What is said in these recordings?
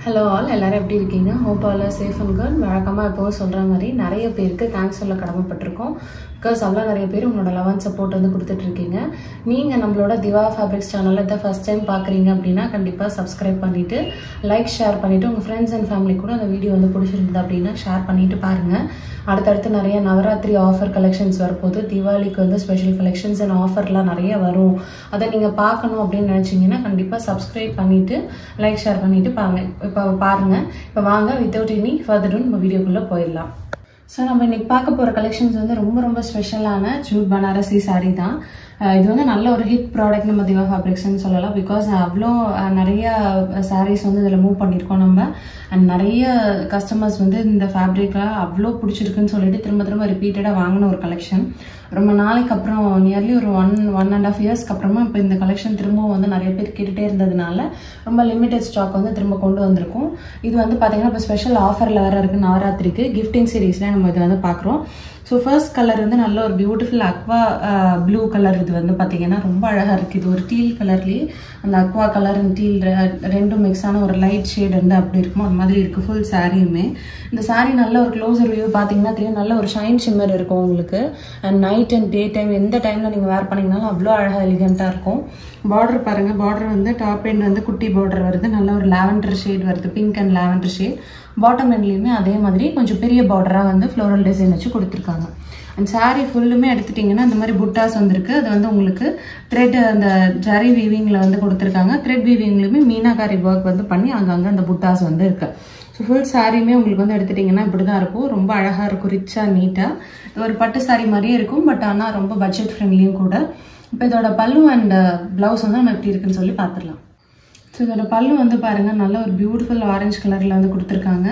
Hello all, எல்லாரும் எப்படி இருக்கீங்க? Hope all are safe and good. வழக்கமா எப்பவும் சொல்ற மாதிரி நிறைய பேருக்கு தேங்க்ஸ் சொல்ல கடமைப்பட்டிருக்கோம். பிகாஸ் அவ்வளோ நிறைய பேர் உங்களோட லவ் அண்ட் சப்போர்ட் வந்து கொடுத்துட்டு இருக்கீங்க. நீங்க நம்மளோட திவா ஃபேப்ரிக்ஸ் சேனல்ல இதை ஃபர்ஸ்ட் டைம் பாக்குறீங்க அப்படின்னா கண்டிப்பா சப்ஸ்கிரைப் பண்ணிட்டு லைக் ஷேர் பண்ணிட்டு உங்க ஃப்ரெண்ட்ஸ் அண்ட் ஃபேமிலி கூட அந்த வீடியோ வந்து பிடிச்சிருந்தது அப்படின்னா ஷேர் பண்ணிட்டு பாருங்க. அடுத்தடுத்து நிறைய நவராத்திரி ஆஃபர் கலெக்ஷன்ஸ் வரப்போது, தீபாவளிக்கு வந்து ஸ்பெஷல் கலெக்ஷன்ஸ் அண்ட் ஆஃபர்லாம் நிறைய வரும். அதை நீங்க பார்க்கணும் அப்படின்னு நினைச்சீங்கன்னா கண்டிப்பா சப்ஸ்கிரைப் பண்ணிட்டு லைக் ஷேர் பண்ணிட்டு பாருங்க. இப்போ வாங்க வித்தவுட் எனி ஃபர்தர் நம்ம வீடியோக்குள்ள போயிடலாம். ஸோ நம்ம இன்னைக்கு பார்க்க போகிற கலெக்ஷன்ஸ் வந்து ரொம்ப ஸ்பெஷலான ஜூட் பனாரசி சாரீ தான். இது வந்து நல்ல ஒரு ஹிட் ப்ராடக்ட் நம்ம திவா ஃபேப்ரிக்ஸ்ன்னு சொல்லலாம். பிகாஸ் அவ்வளோ நிறைய சாரீஸ் வந்து இதில் மூவ் பண்ணியிருக்கோம் நம்ம. அண்ட் நிறைய கஸ்டமர்ஸ் வந்து இந்த ஃபேப்ரிக்லாம் அவ்வளோ பிடிச்சிருக்குன்னு சொல்லிட்டு திரும்ப ரிப்பீட்டடாக வாங்கின ஒரு கலெக்ஷன். ரொம்ப நாளைக்கு அப்புறம் நியர்லி ஒரு 1.5 இயர்ஸ்க்கு அப்புறமா இப்போ இந்த கலெக்ஷன் திரும்பவும் வந்து நிறைய பேர் கேட்டுகிட்டே இருந்ததுனால ரொம்ப லிமிடெட் ஸ்டாக் வந்து திரும்ப கொண்டு வந்திருக்கும். இது வந்து பார்த்தீங்கன்னா இப்போ ஸ்பெஷல் ஆஃபரில் வேறு இருக்குது நவராத்திரிக்கு. கிஃப்டிங் சீரீஸில் நம்ம இது வந்து பார்க்குறோம். ஸோ ஃபர்ஸ்ட் கலர் வந்து நல்ல ஒரு பியூட்டிஃபுல் அக்வா ப்ளூ கலர். இது வந்து பார்த்தீங்கன்னா ரொம்ப அழகாக இருக்குது. இது ஒரு டீல் கலர்லேயே அந்த அக்வா கலர் அண்ட் டீல் ரெண்டும் மிக்ஸ் ஆன ஒரு லைட் ஷேட் வந்து அப்படி இருக்கும். அது மாதிரி இருக்குது ஃபுல் சாரியுமே. இந்த சாரீ நல்ல ஒரு க்ளோசர் வியூ பார்த்தீங்கன்னா தெரியும், நல்ல ஒரு ஷைன் ஷிம்மர் இருக்கும் உங்களுக்கு. And night and day time எந்த டைமில் நீங்கள் வேர் பண்ணிங்கனாலும் அவ்வளோ அழகாக எலிகெண்ட்டாக இருக்கும். பார்டர் பாருங்கள், பார்டர் வந்து டாப் எண்ட் வந்து குட்டி பார்டர் வருது, நல்ல ஒரு லாவெண்டர் ஷேட் வருது, pink and lavender shade. Bottom எண்ட்லையுமே அதே மாதிரி கொஞ்சம் பெரிய பார்டராக வந்து ஃப்ளோரல் டிசைன் வச்சு கொடுத்துருக்காங்க. அண்ட் சாரீ ஃபுல்லுமே எடுத்துட்டிங்கன்னா இந்த மாதிரி புட்டாஸ் வந்துருக்கு. அது வந்து உங்களுக்கு த்ரெட் அந்த ஜரி வீவிங்கில் வந்து கொடுத்துருக்காங்க. த்ரெட் வீவிங்லையுமே மீனாகாரி ஒர்க் வந்து பண்ணி அங்கங்கே அந்த புட்டாஸ் வந்து இருக்கு. ஸோ ஃபுல் சாரியுமே உங்களுக்கு வந்து எடுத்துட்டிங்கன்னா இப்படி தான் இருக்கும். ரொம்ப அழகாக இருக்கும், ரிச்சாக நீட்டாக ஒரு பட்டு சாரீ மாதிரியே இருக்கும். பட் ஆனால் ரொம்ப பட்ஜெட் ஃப்ரெண்ட்லியும் கூட. இப்போ இதோட பல்லு அண்ட் பிளவுஸ் வந்து நம்ம எப்படி இருக்குன்னு சொல்லி பார்த்துடலாம். ஸோ இதோட பல்லு வந்து பாருங்கள் நல்ல ஒரு பியூட்டிஃபுல் ஆரஞ்சு கலரில் வந்து கொடுத்துருக்காங்க.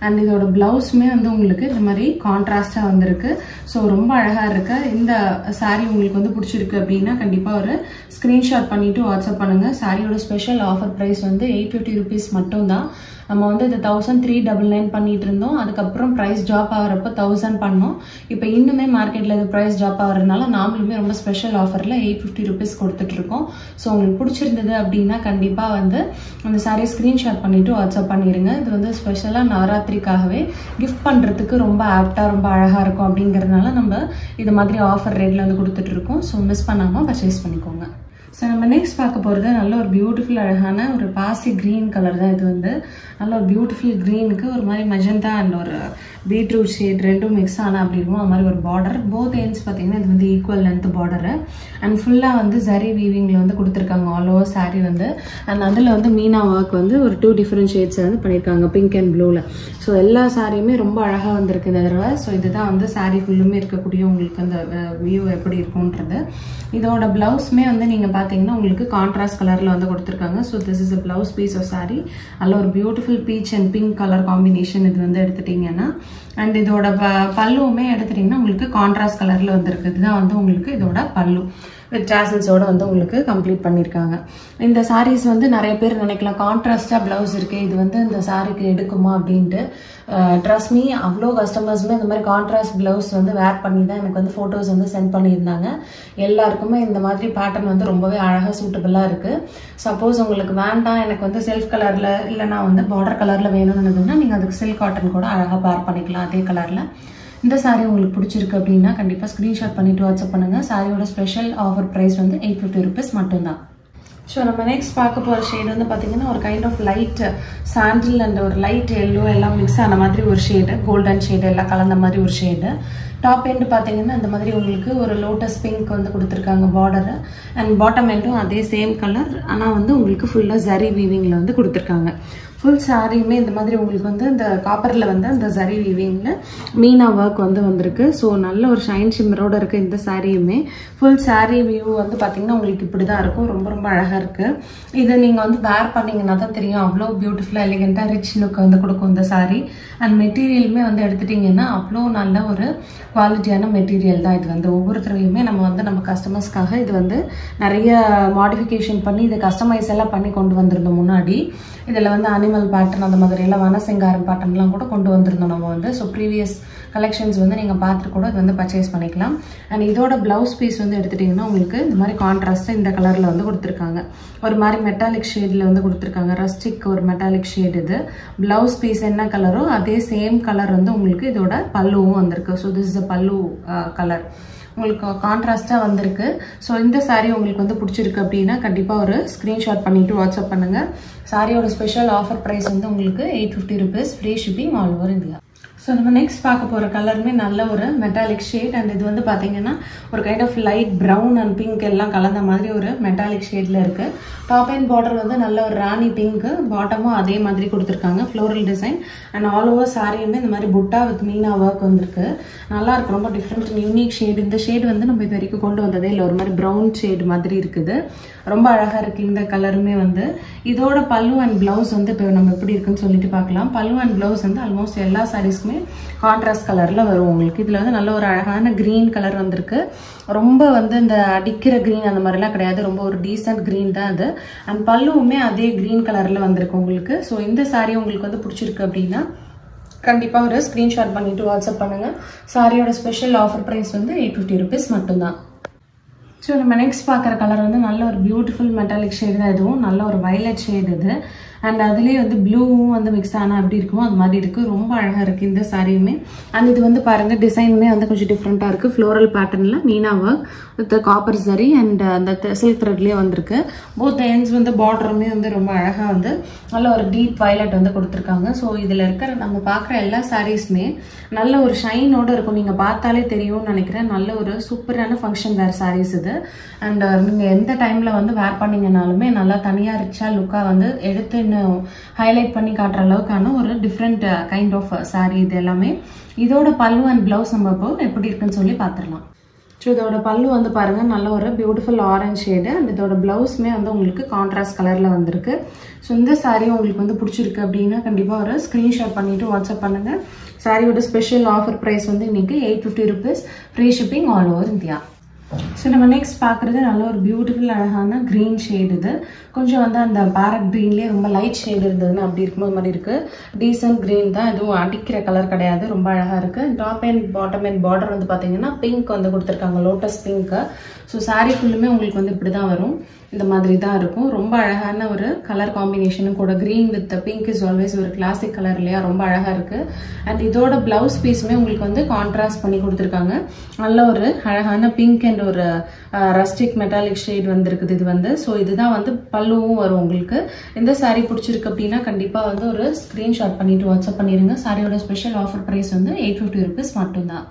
அண்ட் இதோட பிளவுஸுமே வந்து உங்களுக்கு இந்த மாதிரி கான்ட்ராஸ்டாக வந்துருக்கு. ஸோ ரொம்ப அழகாக இருக்கு. இந்த சாரீ உங்களுக்கு வந்து பிடிச்சிருக்கு அப்படின்னா கண்டிப்பாக ஒரு ஸ்க்ரீன்ஷாட் பண்ணிவிட்டு வாட்ஸ்அப் பண்ணுங்கள். சாரியோட ஸ்பெஷல் ஆஃபர் ப்ரைஸ் வந்து 850 rupees மட்டும்தான். நம்ம வந்து இது 1399 பண்ணிட்டு இருந்தோம். அதுக்கப்புறம் ப்ரைஸ் ட்ராப் ஆகிறப்போ 1000 பண்ணோம். இப்போ இன்னுமே மார்க்கெட்டில் இது ப்ரைஸ் ட்ராப் ஆகிறதுனால நாமளுமே ரொம்ப ஸ்பெஷல் ஆஃபரில் 850 rupees கொடுத்துட்ருக்கோம். ஸோ உங்களுக்கு பிடிச்சிருந்தது அப்படின்னா கண்டிப்பாக வந்து அந்த சாரீ ஸ்க்ரீன்ஷாட் பண்ணிவிட்டு வாட்ஸ்அப் பண்ணிடுங்க. இது வந்து ஸ்பெஷலாக நவராத்திரிக்காகவே கிஃப்ட் பண்ணுறதுக்கு ரொம்ப ஆப்டாக ரொம்ப அழகாக இருக்கும் அப்படிங்கிறதுனால நம்ம இது மாதிரி ஆஃபர் ரேட்டில் வந்து கொடுத்துட்ருக்கோம். ஸோ மிஸ் பண்ணாமல் பர்ச்சேஸ் பண்ணிக்கோங்க. ஸோ நம்ம நெக்ஸ்ட் பார்க்க போகிறது நல்ல ஒரு பியூட்டிஃபுல் அழகான ஒரு பாசி க்ரீன் கலர் தான். இது வந்து நல்ல ஒரு பியூட்டிஃபுல் க்ரீனுக்கு ஒரு மாதிரி மெஜந்தா அண்ட் ஒரு பீட்ரூட் ஷேட் ரெண்டும் மிக்ஸ் ஆனால் அப்படி இருக்கும். அது மாதிரி ஒரு பார்டர் போத் எண்ட்ஸ் பார்த்தீங்கன்னா இது வந்து ஈக்குவல் லென்த் பார்டரு. அண்ட் ஃபுல்லாக வந்து ஜரி வீவிங்கில் வந்து கொடுத்துருக்காங்க ஆல் ஓவர் சாரீ வந்து. அண்ட் அதில் வந்து மீனா ஒர்க் வந்து ஒரு 2 different ஷேட்ஸ் வந்து பண்ணியிருக்காங்க பிங்க் அண்ட் ப்ளூவில். ஸோ எல்லா சாரியுமே ரொம்ப அழகாக வந்திருக்கு இந்த தடவை. ஸோ இதுதான் வந்து சாரீ ஃபுல்லுமே இருக்கக்கூடிய உங்களுக்கு அந்த வியூ எப்படி இருக்கும்ன்றது. இதோட பிளவுஸுமே வந்து நீங்கள் பார்த்தீங்கன்னா உங்களுக்கு கான்ட்ராஸ்ட் கலரில் வந்து கொடுத்துருக்காங்க. So this is a blouse piece of sari. நல்ல ஒரு beautiful peach and pink colour combination இது வந்து எடுத்துட்டீங்கன்னா. அண்ட் இதோட பல்லுவுமே எடுத்துட்டீங்கன்னா உங்களுக்கு கான்ட்ராஸ்ட் கலரில் வந்துருக்கு. இதுதான் வந்து உங்களுக்கு இதோட பல்லு வித் டாசல்ஸோட வந்து உங்களுக்கு கம்ப்ளீட் பண்ணியிருக்காங்க. இந்த சாரீஸ் வந்து நிறைய பேர் நினைக்கலாம் கான்ட்ராஸ்டாக பிளவுஸ் இருக்கு, இது வந்து இந்த சாரீக்கு எடுக்குமா அப்படின்ட்டு. ட்ரஸ்ட் மீ, அவ்வளோ கஸ்டமர்ஸுமே இந்த மாதிரி கான்ட்ராஸ்ட் பிளவுஸ் வந்து வேர் பண்ணி தான் எனக்கு வந்து ஃபோட்டோஸ் வந்து சென்ட் பண்ணியிருந்தாங்க. எல்லாருக்குமே இந்த மாதிரி பேட்டர்ன் வந்து ரொம்பவே அழகாக சூட்டபிளாக இருக்குது. சப்போஸ் உங்களுக்கு வேண்டாம் எனக்கு வந்து செல்ஃப் கலரில் இல்லைனா வந்து பார்டர் கலரில் வேணும்னு நினைக்கிறதுனா நீங்கள் அதுக்கு சில்க் காட்டன் கூட அழகாக பேர் பண்ணிக்கலாம் அதே கலரில். இந்த சாரீ உங்களுக்கு பிடிச்சிருக்கு அப்படின்னா கண்டிப்பாக ஸ்க்ரீன்ஷாட் பண்ணிவிட்டு வாட்ஸ்அப் பண்ணுங்கள். சாரியோட ஸ்பெஷல் ஆஃபர் ப்ரைஸ் வந்து 850 rupees மட்டும்தான். ஸோ நம்ம நெக்ஸ்ட் பார்க்க போகிற ஷேட் வந்து பார்த்தீங்கன்னா ஒரு kind of light sandal and ஒரு லைட் எல்லோ எல்லாம் மிக்ஸ் ஆன மாதிரி ஒரு ஷேடு, கோல்டன் ஷேடு எல்லாம் கலந்த மாதிரி ஒரு ஷேடு. டாப் எண்டு பார்த்தீங்கன்னா இந்த மாதிரி உங்களுக்கு ஒரு லோட்டஸ் பிங்க் வந்து கொடுத்துருக்காங்க பார்டரு. அண்ட் பாட்டம் எண்டும் அதே சேம் கலர், ஆனால் வந்து உங்களுக்கு ஃபுல்லாக ஜரி வீவிங்கில் வந்து கொடுத்துருக்காங்க. ஃபுல் சாரியுமே இந்த மாதிரி உங்களுக்கு வந்து இந்த காப்பரில் வந்து அந்த ஜரி வீவிங்கில் மீனா ஒர்க் வந்து வந்திருக்கு. ஸோ நல்ல ஒரு ஷைன் ஷிம்மரோட இருக்குது இந்த சாரியுமே. ஃபுல் சாரீ வியூ வந்து பார்த்தீங்கன்னா உங்களுக்கு இப்படி தான் இருக்கும். ரொம்ப அழகாக இருக்குது. இதை நீங்கள் வந்து வேர் பண்ணிங்கன்னா தான் தெரியும் அவ்வளோ பியூட்டிஃபுல்லாக எலிகெண்ட்டாக ரிச் லுக் வந்து கொடுக்கும் இந்த சாரீ. அண்ட் மெட்டீரியலுமே வந்து எடுத்துட்டிங்கன்னா அவ்வளோ நல்ல ஒரு குவாலிட்டியான மெட்டீரியல் தான். இது வந்து ஒவ்வொருத்தரையுமே நம்ம வந்து நம்ம கஸ்டமர்ஸ்க்காக இது வந்து நிறைய மாடிஃபிகேஷன் பண்ணி இதை கஸ்டமைஸ் எல்லாம் பண்ணி கொண்டு வந்திருந்தோம் முன்னாடி. இதில் வந்து அனிமல் பேட்டர்ன் அந்த மாதிரி எல்லாம் வனசிங்காரம் பேட்டர்ன்லாம் கூட கொண்டு வந்திருந்தோம் நம்ம வந்து. ஸோ ப்ரீவியஸ் கலெக்ஷன்ஸ் வந்து நீங்கள் பார்த்துட்டு கூட இது வந்து பர்ச்சேஸ் பண்ணிக்கலாம். அண்ட் இதோட பிளவுஸ் பீஸ் வந்து எடுத்துட்டிங்கன்னா உங்களுக்கு இந்த மாதிரி கான்ட்ராஸ்ட்டாக இந்த கலரில் வந்து கொடுத்துருக்காங்க. ஒரு மாதிரி மெட்டாலிக் ஷேடில் வந்து கொடுத்துருக்காங்க. ரஸ்டிக் ஒரு மெட்டாலிக் ஷேட். இது பிளவுஸ் பீஸ் என்ன கலரோ அதே சேம் கலர் வந்து உங்களுக்கு இதோட பல்லுவும் வந்திருக்கு. ஸோ திஸ் இஸ் பல்லு கலர் உங்களுக்கு கான்ட்ராஸ்டாக வந்திருக்கு. ஸோ இந்த சாரீ உங்களுக்கு வந்து பிடிச்சிருக்கு அப்படின்னா கண்டிப்பாக ஒரு ஸ்க்ரீன்ஷாட் பண்ணிவிட்டு வாட்ஸ்அப் பண்ணுங்கள். சாரியோட ஸ்பெஷல் ஆஃபர் ப்ரைஸ் வந்து உங்களுக்கு 850 rupees, free shipping all over India. So நம்ம நெக்ஸ்ட் பார்க்க போகிற கலருமே நல்ல ஒரு மெட்டாலிக் ஷேட். அண்ட் இது வந்து பார்த்தீங்கன்னா ஒரு kind of light brown and pink எல்லாம் கலந்த மாதிரி ஒரு மெட்டாலிக் ஷேடில் இருக்குது. டாப் அண்ட் பார்டர் வந்து நல்ல ஒரு ராணி பிங்க்கு, பாட்டமும் அதே மாதிரி கொடுத்துருக்காங்க. Floral design and all over சாரியுமே இந்த மாதிரி புட்டா வித் மீனா ஒர்க் வந்திருக்கு. நல்லா இருக்கு. ரொம்ப டிஃப்ரெண்ட் யூனிக் ஷேட். இந்த ஷேட் வந்து நம்ம இது வரைக்கும் கொண்டு வந்ததே இல்லை. ஒரு மாதிரி ப்ரௌன் ஷேட் மாதிரி இருக்குது. ரொம்ப அழகாக இருக்குது இந்த கலருமே வந்து. இதோட பல்லு அண்ட் பிளவுஸ் வந்து இப்போ நம்ம எப்படி இருக்குன்னு சொல்லிட்டு பார்க்கலாம். பல்லு அண்ட் பிளவுஸ் வந்து ஆல்மோஸ்ட் எல்லா சாரீஸ்க்குமே கான்ட்ராஸ்ட் கலர்ல வரும் உங்களுக்கு. இதுல வந்து நல்ல ஒரு அழகான கிரீன் கலர் வந்திருக்கு. ரொம்ப வந்து இந்த அடிக்கிற கிரீன் அந்த மாதிரிலாம் கிடையாது. ரொம்ப ஒரு டீசென்ட் கிரீன் தான் அது. அண்ட் பல்லுவுமே அதே கிரீன் கலர்ல வந்திருக்கு உங்களுக்கு. ஸோ இந்த சாரீ உங்களுக்கு வந்து பிடிச்சிருக்கு அப்படின்னா கண்டிப்பா ஒரு ஸ்கிரீன்ஷாட் பண்ணிட்டு வாட்ஸ்அப் பண்ணுங்க. சாரியோட ஸ்பெஷல் ஆஃபர் பிரைஸ் வந்து 850 rupees மட்டும்தான். ஸோ நம்ம நெக்ஸ்ட் பார்க்குற கலர் வந்து நல்ல ஒரு பியூட்டிஃபுல் மெட்டாலிக் ஷேடு தான். இதுவும் நல்ல ஒரு வயலட் ஷேடு இது. அண்ட் அதுலேயே வந்து ப்ளூவும் வந்து மிக்ஸ் ஆனால் எப்படி இருக்குமோ அது மாதிரி இருக்குது. ரொம்ப அழகாக இருக்குது இந்த சாரியுமே. அண்ட் இது வந்து பாருங்கள் டிசைனுமே வந்து கொஞ்சம் டிஃப்ரெண்ட்டாக இருக்குது. ஃப்ளோரல் பேட்டர்னில் மீனா ஒர்க் வித் காப்பர் சரி அண்ட் அந்த சில்க் த்ரெட்லேயே வந்திருக்கு. போத் எண்ட்ஸ் வந்து பார்டருமே வந்து ரொம்ப அழகாக வந்து நல்ல ஒரு டீப் வயலட் வந்து கொடுத்துருக்காங்க. ஸோ இதில் இருக்கிற நம்ம பார்க்குற எல்லா சாரீஸுமே நல்ல ஒரு ஷைனோடு இருக்கும். நீங்கள் பார்த்தாலே தெரியும்னு நினைக்கிறேன். நல்ல ஒரு சூப்பரான ஃபங்க்ஷன் வேர் சாரீஸ் இது. அண்ட் நீங்கள் எந்த டைமில் வந்து வேர் பண்ணிங்கனாலுமே நல்லா தனியாக ரிச்சாக லுக்காக வந்து எடுத்து இன்னும் ஹைலைட் பண்ணி காட்டுற அளவுக்கான ஒரு டிஃப்ரெண்ட் கைண்ட் ஆஃப் சாரீ இது எல்லாமே. இதோட பல்லு அண்ட் பிளவுஸ் நம்ம இப்போ எப்படி இருக்குன்னு சொல்லி பார்த்துடலாம். ஸோ இதோட பல்லு வந்து பாருங்க நல்ல ஒரு பியூட்டிஃபுல் ஆரஞ்ச் ஷேடு. அண்ட் இதோட பிளவுஸ்மே வந்து உங்களுக்கு கான்ட்ராஸ்ட் கலர்ல வந்திருக்கு. ஸோ இந்த சாரீ உங்களுக்கு வந்து பிடிச்சிருக்கு அப்படின்னா கண்டிப்பாக ஒரு ஸ்க்ரீன்ஷாட் பண்ணிட்டு வாட்ஸ்அப் பண்ணுங்க. சாரியோட ஸ்பெஷல் ஆஃபர் ப்ரைஸ் வந்து இன்னைக்கு 850 rupees, free shipping all over India. So நம்ம நெக்ஸ்ட் பார்க்குறது நல்ல ஒரு பியூட்டிஃபுல் அழகான க்ரீன் ஷேடு. இது கொஞ்சம் வந்து அந்த பேரட் க்ரீன்லேயே ரொம்ப லைட் ஷேடு இருந்ததுன்னு அப்படி இருக்கும்போது மாதிரி இருக்குது. டீசன்ட் க்ரீன் தான். எதுவும் அடிக்கிற கலர் கிடையாது. ரொம்ப அழகாக இருக்குது. Top and bottom and border வந்து பார்த்தீங்கன்னா பிங்க் வந்து கொடுத்துருக்காங்க. Lotus pink. ஸோ சாரீ ஃபுல்லுமே உங்களுக்கு வந்து இப்படி தான் வரும். இந்த மாதிரி தான் இருக்கும். ரொம்ப அழகான ஒரு கலர் காம்பினேஷனும் கூட. Green with pink is always ஒரு கிளாசிக் கலர் இல்லையா? ரொம்ப அழகாக இருக்குது. அண்ட் இதோட பிளவுஸ் பீஸுமே உங்களுக்கு வந்து கான்ட்ராஸ்ட் பண்ணி கொடுத்துருக்காங்க. நல்ல ஒரு அழகான பிங்க் அண்ட் ஒரு ரஸ்டிக் மெட்டாலிக் ஷேட் வந்துருக்குது இது வந்து. ஸோ இதுதான் வந்து பல்லுவும் வரும் உங்களுக்கு. இந்த சாரீ பிடிச்சிருக்கு அப்படின்னா கண்டிப்பாக வந்து ஒரு ஸ்க்ரீன்ஷாட் பண்ணிட்டு வாட்ஸ்அப் பண்ணிடுங்க. சாரியோட ஸ்பெஷல் ஆஃபர் ப்ரைஸ் வந்து 850 rupees மட்டும்தான்.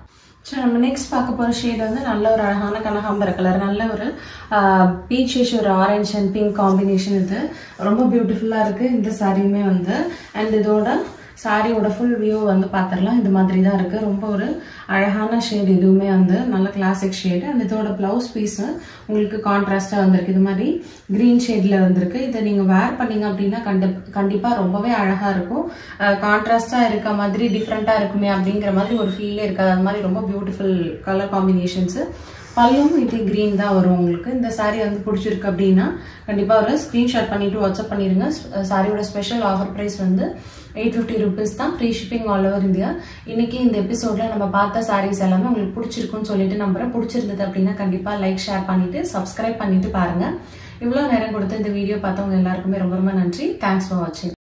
ஸோ நம்ம நெக்ஸ்ட் பார்க்க போகிற ஷேட் வந்து நல்ல ஒரு அழகான கனகாம்பர கலர். நல்ல ஒரு பீச்சிஷ் ஒரு ஆரஞ்ச் அண்ட் பிங்க் காம்பினேஷன். இது ரொம்ப பியூட்டிஃபுல்லாக இருக்குது இந்த சாரியுமே வந்து. அண்ட் இதோட சாரியோட ஃபுல் வியூ வந்து பார்த்துடலாம். இந்த மாதிரி தான் இருக்குது. ரொம்ப ஒரு அழகான ஷேடு. இதுவுமே வந்து நல்ல கிளாசிக் ஷேடு. அண்ட் இதோட பிளவுஸ் பீஸு உங்களுக்கு கான்ட்ராஸ்டாக வந்திருக்கு. இது மாதிரி க்ரீன் ஷேடில் வந்திருக்கு. இதை நீங்கள் வேர் பண்ணீங்க அப்படின்னா கண்டிப்பாக ரொம்பவே அழகாக இருக்கும். கான்ட்ராஸ்டாக இருக்க மாதிரி டிஃப்ரெண்ட்டாக இருக்குமே அப்படிங்கிற மாதிரி ஒரு ஃபீலே இருக்காது. அது மாதிரி ரொம்ப பியூட்டிஃபுல் கலர் காம்பினேஷன்ஸு. பல்லும் இதே கிரீன் தான் வரும் உங்களுக்கு. இந்த சாரீ வந்து பிடிச்சிருக்கு அப்படின்னா கண்டிப்பாக ஒரு ஸ்க்ரீன்ஷாட் பண்ணிட்டு வாட்ஸ்அப் பண்ணிடுங்க. சாரியோட ஸ்பெஷல் ஆஃபர் ப்ரைஸ் வந்து 850 rupees தான், free shipping all over India. இன்னைக்கு இந்த எபிசோட்ல நம்ம பார்த்த சாரீஸ் எல்லாமே உங்களுக்கு பிடிச்சிருக்குன்னு சொல்லிட்டு நம்புறேன். பிடிச்சிருந்தது அப்படின்னா கண்டிப்பாக லைக் ஷேர் பண்ணிட்டு சப்ஸ்கிரைப் பண்ணிட்டு பாருங்க. இவ்வளோ நேரம் கொடுத்து இந்த வீடியோ பார்த்தவங்க எல்லாருக்குமே ரொம்ப ரொம்ப நன்றி. தேங்க்ஸ் ஃபார் வாட்சிங்.